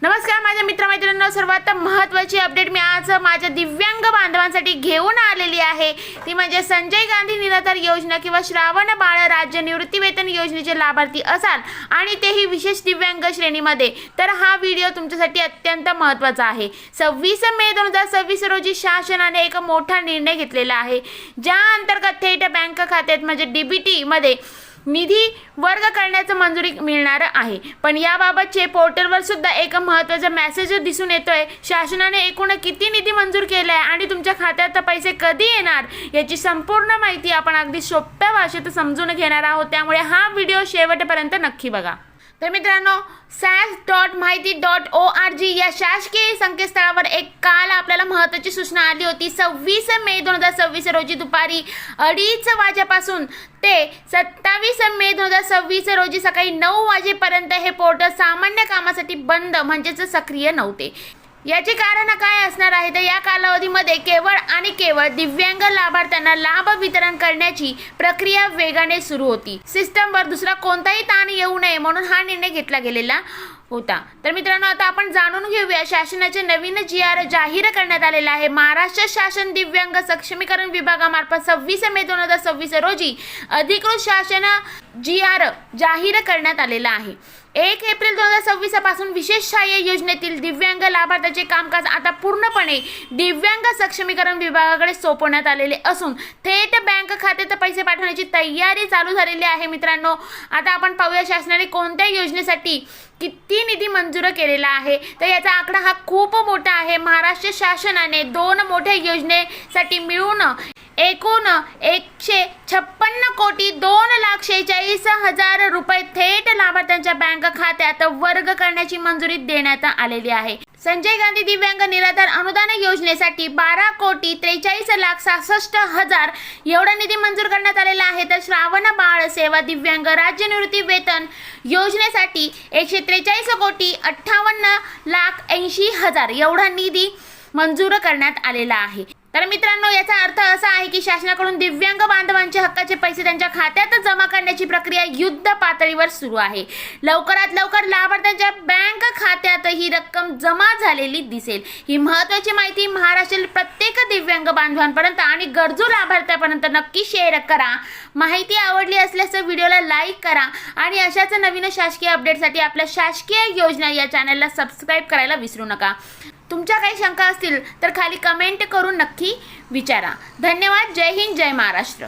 नमस्कार माझ्या मित्रमैत्रिणींनो, सर्वात महत्त्वाची अपडेट मी आज माझ्या दिव्यांग बांधवांसाठी घेऊन आलेली आहे। ती म्हणजे संजय गांधी निराधार योजना किंवा श्रावण बाळ राज्य निवृत्तीवेतन योजनेचे लाभार्थी असाल आणि तेही विशेष दिव्यांग श्रेणीमध्ये, तर हा व्हिडिओ तुमच्यासाठी अत्यंत महत्त्वाचा आहे। 26 मे 2026 रोजी शासनाने एक मोठा निर्णय घेतलेला आहे, ज्या अंतर्गत थेट बँक खात्यात म्हणजे डीबीटी मध्ये निधी वर्ग करण्याची मंजुरी मिळणार आहे। पण याबाबतचे पोर्टलवर सुद्धा एक महत्त्वाचा मेसेज दिसून येतोय। शासनाने एकूण किती निधी मंजूर केलाय आणि तुमच्या खात्यात पैसे कधी येणार याची संपूर्ण माहिती आपण अगदी सोप्या भाषेत समजून घेणार आहोत, त्यामुळे हा व्हिडिओ शेवटपर्यंत नक्की बघा। तर मित्रांनो, sas.mahiti.org या शासकीय संकेतस्थळावर एक काल आपल्याला महत्त्वाची सूचना आली होती। 26 मे 2026 रोजी दुपारी 2:30 वाजेपासून ते 27 मे 2026 रोजी सकाळी 9 वाजेपर्यंत हे पोर्टल सामान्य कामासाठी बंद म्हणजेच सक्रिय नव्हते। याचे कारण काय असणार आहे तर या कालावधीमध्ये केवळ आणि केवळ दिव्यांग लाभार्थ्यांना लाभ वितरण करण्याची प्रक्रिया वेगाने सुरू होती। सिस्टमवर दुसरा कोणताही ताण येऊ नये म्हणून हा निर्णय घेतला गेलेला होता। तर मित्रांनो, आता आपण जाणून घेऊया शासनाचे नवीन GR जाहीर करण्यात आलेला आहे। महाराष्ट्र शासन दिव्यांग सक्षमीकरण विभागामार्फत 26 मे 2026 रोजी अधिकृत शासन GR जाहीर करण्यात आलेला आहे। 1 एप्रिल 2026 पासून विशेष सहाय्य योजनेतील दिव्यांग लाभार्थ्यांचे कामकाज आता पूर्णपणे दिव्यांग सक्षमीकरण विभागाकडे सोपवण्यात आलेले असून थेट बँक खात्यात पैसे पाठवण्याची तयारी चालू झालेली आहे। मित्रांनो, आता आपण पाहूया शासनाने कोणत्या योजनेसाठी किती निधी मंजूर केलेला आहे। तर याचा आकडा हा खूप मोठा आहे। महाराष्ट्र शासनाने 2 मोठ्या योजनेसाठी मिळून एकूण 156 कोटी 2,46,000 रुपये थेट लाभार्थ्यांच्या बँक खात्यात वर्ग करण्याची मंजुरी देण्यात आलेली आहे। संजय गांधी दिव्यांग निराधार अनुदान योजनेसाठी 12 कोटी 43,66,000 एवढा निधी मंजूर करण्यात आलेला आहे। तर श्रावण बाळ सेवा दिव्यांग राज्य निवृत्ती वेतन योजनेसाठी 143 कोटी 58,80,000 एवढा निधी मंजूर करण्यात आलेला आहे। तर मित्रांनो, याचा अर्थ असा आहे की शासनाकडून दिव्यांग बांधवांचे हक्काचे पैसे त्यांच्या खात्यात जमा करण्याची प्रक्रिया युद्ध पातळीवर सुरू आहे। लवकरात लवकर लाभार्थ्यांच्या बँक खात्यात ही रक्कम जमा झालेली दिसेल। ही महत्त्वाची माहिती महाराष्ट्रातील प्रत्येक दिव्यांग बांधवांपर्यंत आणि गरजू लाभार्थ्यांपर्यंत नक्की शेअर करा। माहिती आवडली असल्यास व्हिडिओला लाईक करा आणि अशाच नवीन शासकीय अपडेटसाठी आपल्या शासकीय योजना या चॅनलला सबस्क्राईब करायला विसरू नका। तुमच्या काही शंका असतील तर खाली कमेंट करून नक्की विचारा। धन्यवाद। जय हिंद, जय महाराष्ट्र।